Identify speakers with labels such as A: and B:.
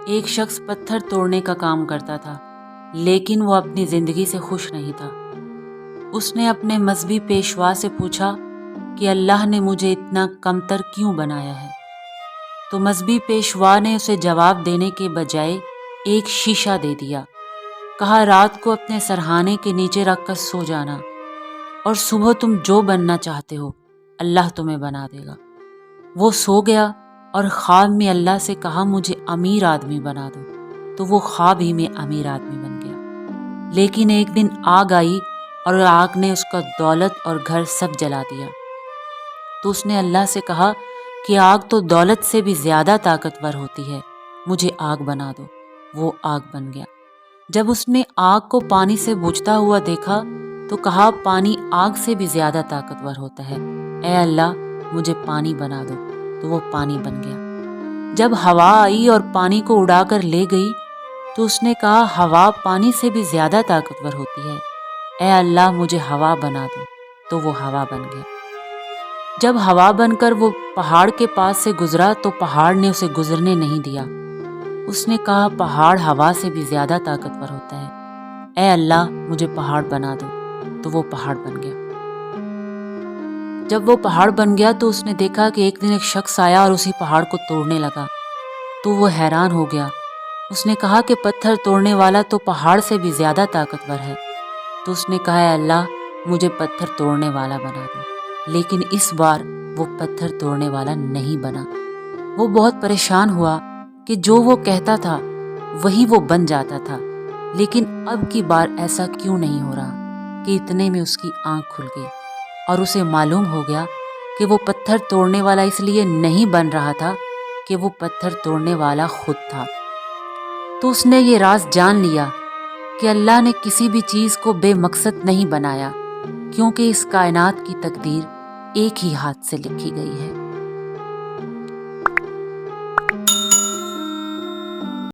A: ایک شخص پتھر توڑنے کا کام کرتا تھا، لیکن وہ اپنی زندگی سے خوش نہیں تھا۔ اس نے اپنے مذہبی پیشوا سے پوچھا کہ اللہ نے مجھے اتنا کمتر کیوں بنایا ہے؟ تو مذہبی پیشوا نے اسے جواب دینے کے بجائے ایک شیشہ دے دیا۔ کہا، رات کو اپنے سرہانے کے نیچے رکھ کر سو جانا، اور صبح تم جو بننا چاہتے ہو اللہ تمہیں بنا دے گا۔ وہ سو گیا اور خواب میں اللہ سے کہا، مجھے امیر آدمی بنا دو، تو وہ خواب ہی میں امیر آدمی بن گیا۔ لیکن ایک دن آگ آئی اور آگ نے اس کا دولت اور گھر سب جلا دیا۔ تو اس نے اللہ سے کہا کہ آگ تو دولت سے بھی زیادہ طاقتور ہوتی ہے، مجھے آگ بنا دو۔ وہ آگ بن گیا۔ جب اس نے آگ کو پانی سے بجھتا ہوا دیکھا تو کہا، پانی آگ سے بھی زیادہ طاقتور ہوتا ہے، اے اللہ مجھے پانی بنا دو۔ تو وہ پانی بن گیا۔ جب ہوا آئی اور پانی کو اڑا کر لے گئی تو اس نے کہا، ہوا پانی سے بھی زیادہ طاقتور ہوتی ہے، اے اللہ مجھے ہوا بنا دو۔ تو وہ ہوا بن گیا۔ جب ہوا بن کر وہ پہاڑ کے پاس سے گزرا تو پہاڑ نے اسے گزرنے نہیں دیا۔ اس نے کہا، پہاڑ ہوا سے بھی زیادہ طاقتور ہوتا ہے، اے اللہ مجھے پہاڑ بنا دو۔ تو وہ پہاڑ بن گیا۔ جب وہ پہاڑ بن گیا تو اس نے دیکھا کہ ایک دن ایک شخص آیا اور اسی پہاڑ کو توڑنے لگا۔ تو وہ حیران ہو گیا۔ اس نے کہا کہ پتھر توڑنے والا تو پہاڑ سے بھی زیادہ طاقتور ہے۔ تو اس نے کہا، اے اللہ مجھے پتھر توڑنے والا بنا دو۔ لیکن اس بار وہ پتھر توڑنے والا نہیں بنا۔ وہ بہت پریشان ہوا کہ جو وہ کہتا تھا وہی وہ بن جاتا تھا، لیکن اب کی بار ایسا کیوں نہیں ہو رہا؟ کہ اتنے میں اس کی آنکھ کھل گئی اور اسے معلوم ہو گیا کہ وہ پتھر توڑنے والا اس لیے نہیں بن رہا تھا کہ وہ پتھر توڑنے والا خود تھا۔ تو اس نے یہ راز جان لیا کہ اللہ نے کسی بھی چیز کو بے مقصد نہیں بنایا، کیونکہ اس کائنات کی تقدیر ایک ہی ہاتھ سے لکھی گئی ہے۔